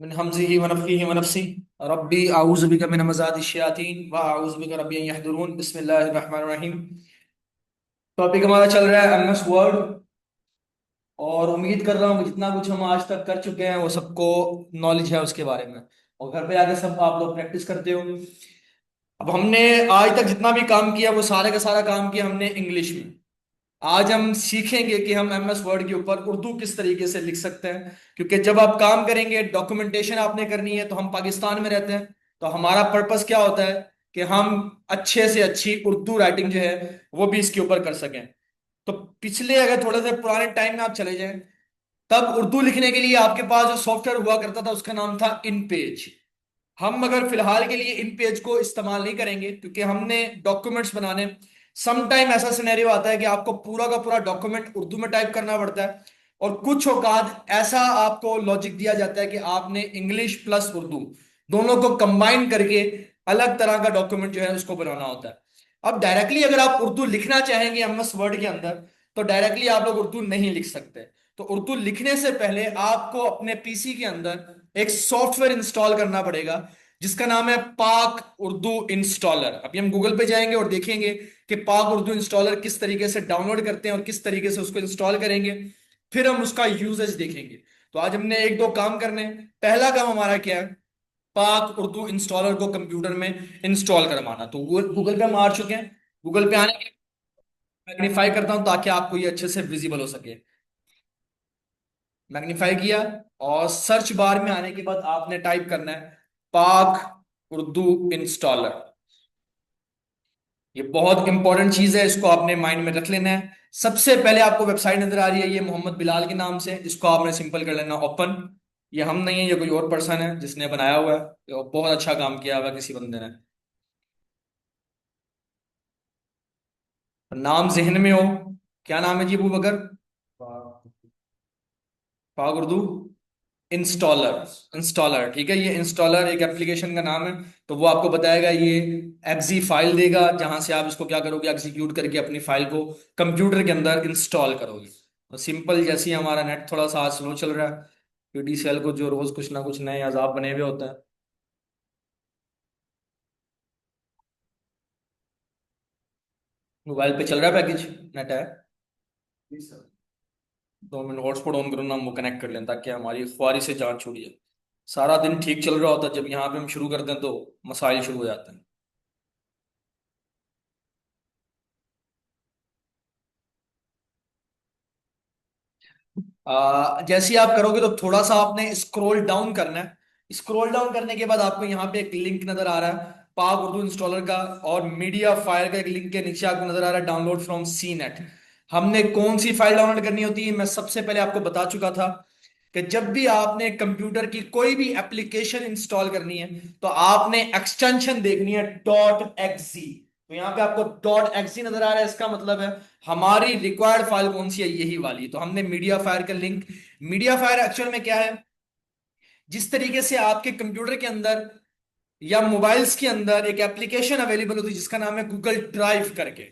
मिन हमज़िही व नफ़ख़िही व नफ़्सी रब्बी अऊज़ु बिका मिन हमाज़ातिश शयातीन व अऊज़ु बिका रब्बी अन यहदुरून बिस्मिल्लाहिर रहमानिर रहीम। टॉपिक हमारा चल रहा है एमएस वर्ड। और उम्मीद कर रहा हूँ कि जितना कुछ हम आज तक कर चुके हैं वो सबको नॉलेज है उसके बारे में, और घर पे आके सब आप लोग प्रैक्टिस करते हो। अब हमने आज तक जितना भी काम किया वो सारे का सारा काम किया हमने इंग्लिश में। आज हम सीखेंगे कि हम एमएस वर्ड के ऊपर उर्दू किस तरीके से लिख सकते हैं, क्योंकि जब आप काम करेंगे डॉक्यूमेंटेशन आपने करनी है, तो हम पाकिस्तान में रहते हैं, तो हमारा पर्पस क्या होता है कि हम अच्छे से अच्छी उर्दू राइटिंग जो है वो भी इसके ऊपर कर सकें। तो पिछले अगर थोड़े से पुराने टाइम में आप चले जाएं, तब उर्दू लिखने के लिए आपके पास जो सॉफ्टवेयर हुआ करता था उसका नाम था इन पेज। हम मगर फिलहाल के लिए इन पेज को इस्तेमाल नहीं करेंगे, क्योंकि हमने डॉक्यूमेंट्स बनाने, सम टाइम ऐसा सिनेरियो आता है कि आपको पूरा का पूरा डॉक्यूमेंट उर्दू में टाइप करना पड़ता है, और कुछ औकात ऐसा आपको लॉजिक दिया जाता है कि आपने इंग्लिश प्लस उर्दू दोनों को कंबाइन करके अलग तरह का डॉक्यूमेंट जो है उसको बनाना होता है। अब डायरेक्टली अगर आप उर्दू लिखना चाहेंगे एमएस वर्ड के अंदर, तो डायरेक्टली आप लोग उर्दू नहीं लिख सकते। तो उर्दू लिखने से पहले आपको अपने पीसी के अंदर एक सॉफ्टवेयर इंस्टॉल करना पड़ेगा, जिसका नाम है पाक उर्दू इंस्टॉलर। अभी हम गूगल पे जाएंगे और देखेंगे कि पाक उर्दू इंस्टॉलर किस तरीके से डाउनलोड करते हैं और किस तरीके से उसको इंस्टॉल करेंगे। फिर हम उसका यूजेज देखेंगे। तो आज हमने एक दो काम करने हैं। पहला काम हमारा क्या है? पाक उर्दू इंस्टॉलर को कंप्यूटर में इंस्टॉल करवाना। तो गूगल पे हम आ चुके हैं। गूगल पे आने के मैग्नीफाई करता हूं ताकि आपको ये अच्छे से विजिबल हो सके। मैग्नीफाई किया, और सर्च बार में आने के बाद आपने टाइप करना है पाक उर्दू इंस्टॉलर। ये बहुत इंपॉर्टेंट चीज है, इसको आपने माइंड में रख लेना है। सबसे पहले आपको वेबसाइट नजर आ रही है, ये मोहम्मद बिलाल के नाम से, इसको आपने सिंपल कर लेना ओपन। ये हम नहीं है, ये कोई और पर्सन है जिसने बनाया हुआ है। ये बहुत अच्छा काम किया हुआ है किसी बंदे ने। नाम जहन में हो, क्या नाम है जी अबू बकर? पाक उर्दू इंस्टॉलर। इंस्टॉलर, ठीक है। ये इंस्टॉलर एक एप्लीकेशन का नाम है। तो वो आपको बताएगा, ये एक्जी फाइल देगा जहां से आप इसको क्या करोगे, एग्जीक्यूट करके अपनी फाइल को कंप्यूटर के अंदर इंस्टॉल करोगे। तो सिंपल, जैसे ही हमारा नेट थोड़ा सा आज स्लो चल रहा है, पीडीसीएल को जो रोज कुछ ना कुछ नए अजाब बने हुए होते हैं। मोबाइल पे चल रहा है पैकेज, नेट है। 2 मिनट हॉटस्पॉट ऑन करो ना, हम वो कनेक्ट कर लें ताकि हमारी ख्वारी से जान छूट जाए। सारा दिन ठीक चल रहा होता है, जब यहाँ पे हम शुरू करते हैं तो मसाइल शुरू हो जाते हैं। जैसे ही आप करोगे तो थोड़ा सा आपने स्क्रॉल डाउन करना है। स्क्रॉल डाउन करने के बाद आपको यहाँ पे एक लिंक नजर आ रहा है पाक उर्दू इंस्टॉलर का, और मीडिया फायर का एक लिंक के नीचे आपको नजर आ रहा है डाउनलोड फ्रॉम सी नेट। हमने कौन सी फाइल डाउनलोड करनी होती है, मैं सबसे पहले आपको बता चुका था कि जब भी आपने कंप्यूटर की कोई भी एप्लीकेशन इंस्टॉल करनी है, तो आपने एक्सटेंशन देखनी है डॉट एक्सी। तो यहाँ पे आपको डॉट एक्सी नजर आ रहा है, इसका मतलब है हमारी रिक्वायर्ड फाइल कौन सी है, यही वाली। तो हमने मीडिया फायर का लिंक, मीडिया फायर एक्चुअल में क्या है, जिस तरीके से आपके कंप्यूटर के अंदर या मोबाइल्स के अंदर एक एप्लीकेशन अवेलेबल होती है जिसका नाम है गूगल ड्राइव करके।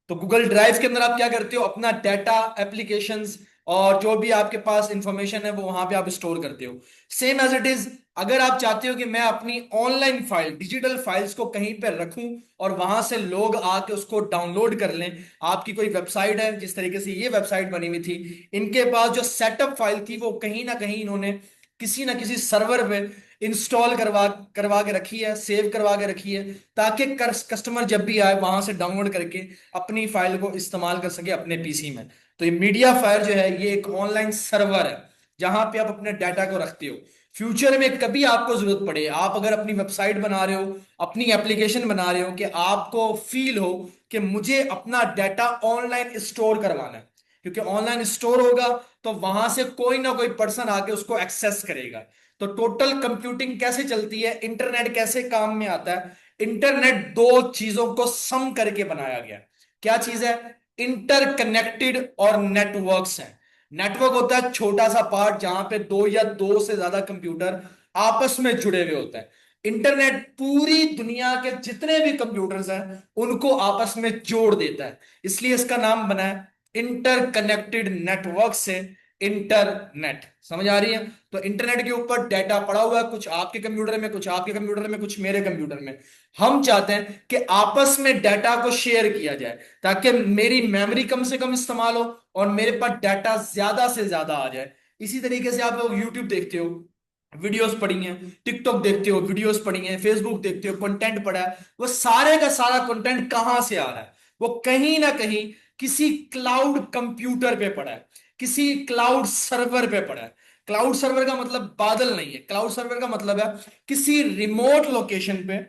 तो गूगल ड्राइव के अंदर आप क्या करते हो, अपना डाटा, एप्लीकेशंस और जो भी आपके पास इंफॉर्मेशन है वो वहां पे आप स्टोर करते हो। सेम एज इट इज, अगर आप चाहते हो कि मैं अपनी ऑनलाइन फाइल, डिजिटल फाइल्स को कहीं पर रखूं और वहां से लोग आके उसको डाउनलोड कर लें, आपकी कोई वेबसाइट है, जिस तरीके से ये वेबसाइट बनी हुई थी, इनके पास जो सेटअप फाइल थी वो कहीं ना कहीं इन्होंने किसी ना किसी सर्वर पे इंस्टॉल करवा करवा के रखी है, सेव करवा के रखी है, ताकि कस्टमर जब भी आए वहां से डाउनलोड करके अपनी फाइल को इस्तेमाल कर सके अपने पीसी में। तो ये मीडिया फायर जो है ये एक ऑनलाइन सर्वर है जहां पे आप अपने डाटा को रखते हो। फ्यूचर में कभी आपको जरूरत पड़े, आप अगर अपनी वेबसाइट बना रहे हो, अपनी एप्लीकेशन बना रहे हो, कि आपको फील हो कि मुझे अपना डाटा ऑनलाइन स्टोर करवाना है, क्योंकि ऑनलाइन स्टोर होगा तो वहां से कोई ना कोई पर्सन आके उसको एक्सेस करेगा। तो टोटल कंप्यूटिंग कैसे चलती है, इंटरनेट कैसे काम में आता है? इंटरनेट दो चीजों को सम करके बनाया गया। क्या चीज है? इंटरकनेक्टेड और नेटवर्क्स है। नेटवर्क होता है छोटा सा पार्ट जहां पे दो या दो से ज्यादा कंप्यूटर आपस में जुड़े हुए होते हैं। इंटरनेट पूरी दुनिया के जितने भी कंप्यूटर्स हैं उनको आपस में जोड़ देता है, इसलिए इसका नाम बना है इंटरकनेक्टेड नेटवर्क से इंटरनेट। समझ आ रही है? तो इंटरनेट के ऊपर डाटा पड़ा हुआ है, कुछ आपके कंप्यूटर में, कुछ आपके कंप्यूटर में, कुछ मेरे कंप्यूटर में। हम चाहते हैं कि आपस में डाटा को शेयर किया जाए, ताकि मेरी मेमोरी कम से कम इस्तेमाल हो और मेरे पास डाटा ज्यादा से ज्यादा आ जाए। इसी तरीके से आप लोग यूट्यूब देखते हो, वीडियोस पड़ी हैं, टिकटॉक देखते हो, वीडियोस पड़ी हैं, फेसबुक देखते हो, कंटेंट पड़ा है। वो सारे का सारा कंटेंट कहां से आ रहा है? वो कहीं ना कहीं किसी क्लाउड कंप्यूटर पे पड़ा है, किसी क्लाउड सर्वर पे पड़ा है। क्लाउड सर्वर का मतलब बादल नहीं है, क्लाउड सर्वर का मतलब है किसी रिमोट लोकेशन पे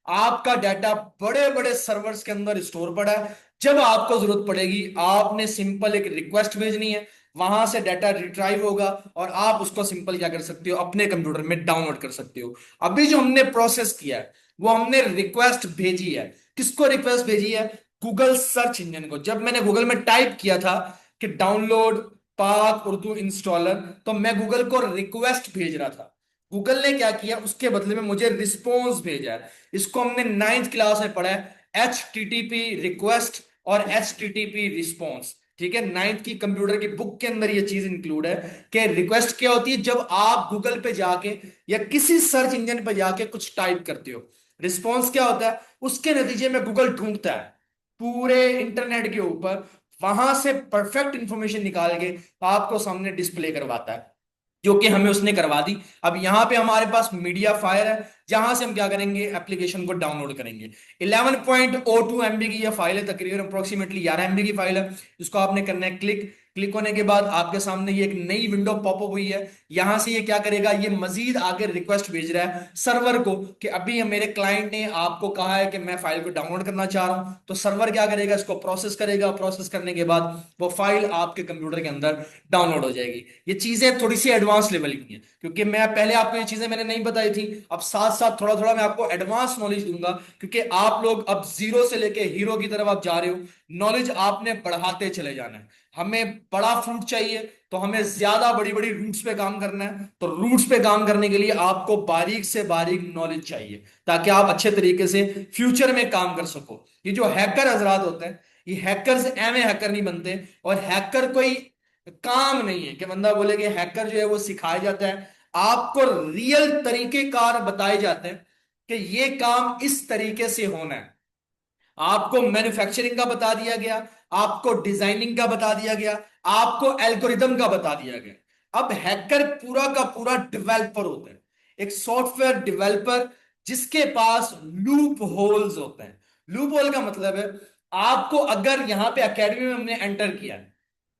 आपका डाटा बड़े बड़े सर्वर्स के अंदर स्टोर पड़ा है। जब आपको जरूरत पड़ेगी, आपने सिंपल एक रिक्वेस्ट भेजनी है, वहां से डाटा रिट्राइव होगा और आप उसको सिंपल क्या कर सकते हो, अपने कंप्यूटर में डाउनलोड कर सकते हो। अभी जो हमने प्रोसेस किया है, वो हमने रिक्वेस्ट भेजी है। किसको रिक्वेस्ट भेजी है? गूगल सर्च इंजन को। जब मैंने गूगल में टाइप किया था कि डाउनलोड पाक उर्दू इंस्टॉलर, तो मैं गूगल को रिक्वेस्ट भेज रहा था। गूगल ने क्या किया, उसके बदले में मुझे रिस्पॉन्स भेजा है। इसको हमने 9th क्लास में पढ़ा है, HTTP रिक्वेस्ट और HTTP रिस्पॉन्स। ठीक है, 9th की कंप्यूटर की बुक के अंदर ये चीज इंक्लूड है कि रिक्वेस्ट क्या होती है, जब आप गूगल पे जाके या किसी सर्च इंजन पे जाके कुछ टाइप करते हो। रिस्पॉन्स क्या होता है? उसके नतीजे में गूगल ढूंढता है पूरे इंटरनेट के ऊपर, वहां से परफेक्ट इंफॉर्मेशन निकाल के आपको सामने डिस्प्ले करवाता है, जो कि हमें उसने करवा दी। अब यहां पे हमारे पास मीडिया फायर है, जहां से हम क्या करेंगे, एप्लीकेशन को डाउनलोड करेंगे। 11.02 MB की यह फाइल है, तकरीबन अप्रोक्सीमेटली 11 MB की फाइल है। इसको आपने करना है क्लिक। क्लिक होने के बाद आपके सामने ये एक नई विंडो पॉपअप हुई है। यहां से ये क्या करेगा, ये मजीद आगे रिक्वेस्ट भेज रहा है सर्वर को कि अभी मेरे क्लाइंट ने आपको कहा है कि मैं फाइल को डाउनलोड करना चाह रहा हूं। तो सर्वर क्या करेगा, इसको प्रोसेस करेगा। प्रोसेस करने के बाद वो फाइल आपके कंप्यूटर के अंदर डाउनलोड हो जाएगी। ये चीजें थोड़ी सी एडवांस लेवल की हैं, क्योंकि मैं पहले आपको ये चीजें मैंने नहीं बताई थी। अब साथ साथ थोड़ा थोड़ा मैं आपको एडवांस नॉलेज दूंगा, क्योंकि आप लोग अब जीरो से लेके हीरो की तरफ आप जा रहे हो। नॉलेज आपने बढ़ाते चले जाना है। हमें बड़ा फ्रूट चाहिए, तो हमें ज्यादा बड़ी बड़ी रूट्स पे काम करना है। तो रूट्स पे काम करने के लिए आपको बारीक से बारीक नॉलेज चाहिए, ताकि आप अच्छे तरीके से फ्यूचर में काम कर सको। ये जो हैकर हजरात होते हैं, ये हैकर से एवं हैकर नहीं बनते। और हैकर कोई काम नहीं है कि बंदा बोले कि हैकर जो है वो सिखाया जाता है। आपको रियल तरीकेकार बताए जाते हैं कि ये काम इस तरीके से होना है। आपको मैन्युफैक्चरिंग का बता दिया गया, आपको डिजाइनिंग का बता दिया गया, आपको एल्गोरिदम का बता दिया गया। अब हैकर पूरा का पूरा डेवलपर होता है, एक सॉफ्टवेयर डेवलपर, जिसके पास लूप होल्स होते हैं। लूप होल का मतलब है, आपको अगर यहां पे एकेडमी में हमने एंटर किया है,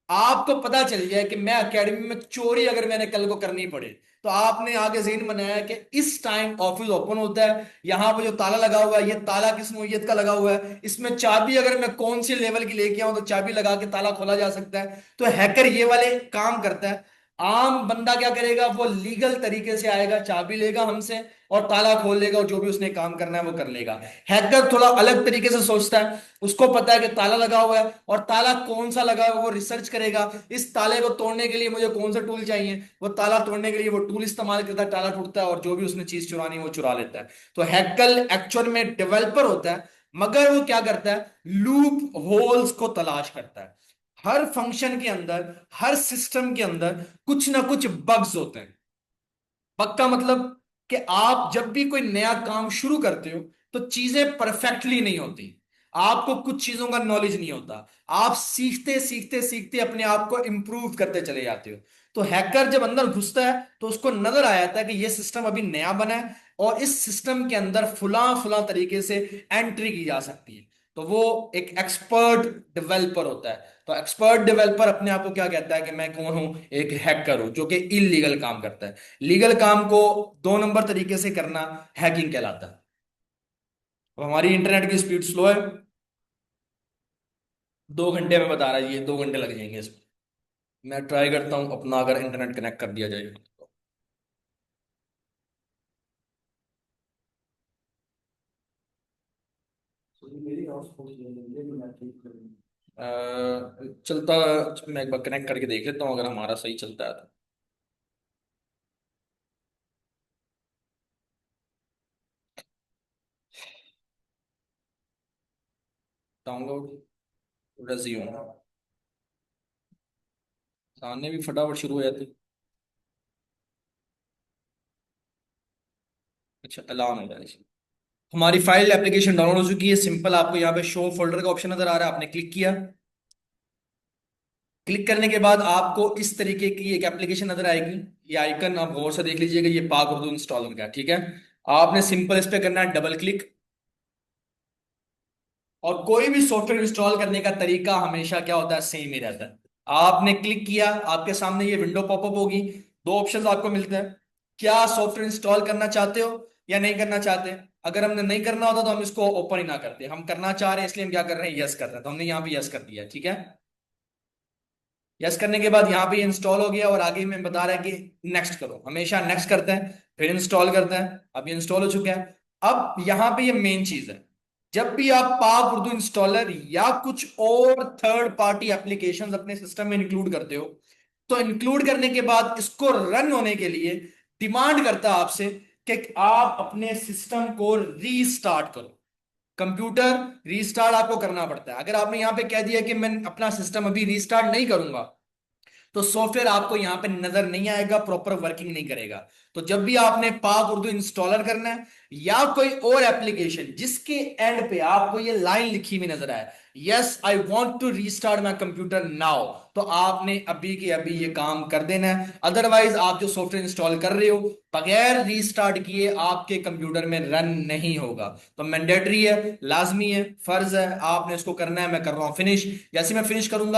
आपको पता चल जाए कि मैं एकेडमी में चोरी अगर मैंने कल को करनी पड़े, तो आपने आगे ज़हन बनाया है कि इस टाइम ऑफिस ओपन होता है, यहां पे जो ताला लगा हुआ है, ये ताला किस नौइयत का लगा हुआ है, इसमें चाबी अगर मैं कौन सी लेवल की लेके आऊं तो चाबी लगा के ताला खोला जा सकता है। तो हैकर ये वाले काम करता है। आम बंदा क्या करेगा, वो लीगल तरीके से आएगा, चाबी लेगा हमसे और ताला खोल लेगा, और जो भी उसने काम करना है वो कर लेगा। हैकर थोड़ा अलग तरीके से सोचता है। उसको पता है कि ताला लगा हुआ है, और ताला कौन सा लगा हुआ है वो रिसर्च करेगा। इस ताले को तोड़ने के लिए मुझे कौन सा टूल चाहिए, वो ताला तोड़ने के लिए वो टूल इस्तेमाल करता है, ताला टूटता है, और जो भी उसने चीज चुरानी है वो चुरा लेता है। तो हैकर एक्चुअल में डेवलपर होता है, मगर वो क्या करता है, लूप होल्स को तलाश करता है। हर फंक्शन के अंदर, हर सिस्टम के अंदर कुछ ना कुछ बग्स होते हैं। पक्का मतलब कि आप जब भी कोई नया काम शुरू करते हो, तो चीजें परफेक्टली नहीं होती। आपको कुछ चीजों का नॉलेज नहीं होता। आप सीखते सीखते सीखते अपने आप को इंप्रूव करते चले जाते हो। तो हैकर जब अंदर घुसता है, तो उसको नजर आ जाता है कि ये सिस्टम अभी नया बना है, और इस सिस्टम के अंदर फुला फुला तरीके से एंट्री की जा सकती है। तो वो एक एक्सपर्ट डेवलपर होता है। तो एक्सपर्ट डेवलपर अपने आप को क्या कहता है कि मैं कौन हूं, एक हैकर हूं, जो कि इलीगल काम करता है। लीगल काम को 2 नंबर तरीके से करना हैकिंग कहलाता है। अब हमारी इंटरनेट की स्पीड स्लो है, 2 घंटे में बता रहा है, ये 2 घंटे लग जाएंगे इसमें। मैं ट्राई करता हूँ अपना, अगर इंटरनेट कनेक्ट कर दिया जाए तो। अ, चलता, मैं एक बार कनेक्ट करके देख लेता हूँ, अगर हमारा सही चलता है तो। Download, resume. खाने भी फटाफट शुरू हो जाते। अच्छा, अलार्म है। हमारी फाइल एप्लीकेशन डाउनलोड हो चुकी है। सिंपल, आपको यहाँ पे शो फोल्डर का ऑप्शन नजर आ रहा है, आपने क्लिक किया। क्लिक करने के बाद आपको इस तरीके की एक एप्लीकेशन नजर आएगी। ये आइकन आप गौर से देख लीजिएगा, ये पाक उर्दू इंस्टॉलर का है, ठीक है। आपने सिंपल इस पे करना है डबल क्लिक। और कोई भी सॉफ्टवेयर इंस्टॉल करने का तरीका हमेशा क्या होता है, सेम ही रहता है। आपने क्लिक किया, आपके सामने ये विंडो पॉपअप होगी। दो ऑप्शंस आपको मिलते हैं। क्या सॉफ्टवेयर इंस्टॉल करना चाहते हो या नहीं करना चाहते? अगर हमने नहीं करना होता तो हम इसको ओपन ही ना करते। हम करना चाह रहे हैं, इसलिए हम क्या कर रहे हैं, यस कर रहे हैं। तो हमने यहाँ पे यस कर दिया, ठीक है। यस करने के बाद यहाँ पे इंस्टॉल हो गया और आगे में बता रहा है कि नेक्स्ट करो। हमेशा नेक्स्ट करते हैं, फिर इंस्टॉल करते हैं। अब ये इंस्टॉल हो चुका है। अब यहाँ पे ये मेन चीज है। जब भी आप पाक उर्दू इंस्टॉलर या कुछ और थर्ड पार्टी एप्लीकेशंस अपने सिस्टम में इंक्लूड करते हो, तो इंक्लूड करने के बाद इसको रन होने के लिए डिमांड करता है आपसे कि आप अपने सिस्टम को रीस्टार्ट करो। कंप्यूटर रीस्टार्ट आपको करना पड़ता है। अगर आपने यहां पे कह दिया कि मैं अपना सिस्टम अभी रीस्टार्ट नहीं करूंगा, तो सॉफ्टवेयर आपको यहां पे नजर नहीं आएगा, प्रॉपर वर्किंग नहीं करेगा। तो जब भी आपने पाक उर्दू इंस्टॉलर करना है या कोई और एप्लीकेशन जिसके एंड पे आपको ये लाइन लिखी हुई नजर आए, yes I want to restart my computer now, तो आपने अभी के अभी ये काम कर देना है। अदरवाइज आप जो सॉफ्टवेयर इंस्टॉल कर रहे हो बगैर रीस्टार्ट किए आपके कंप्यूटर में रन नहीं होगा। तो मैंडेटरी है, लाजमी है, फर्ज है, आपने इसको करना है। मैं कर रहा हूं फिनिश। जैसे मैं फिनिश करूंगा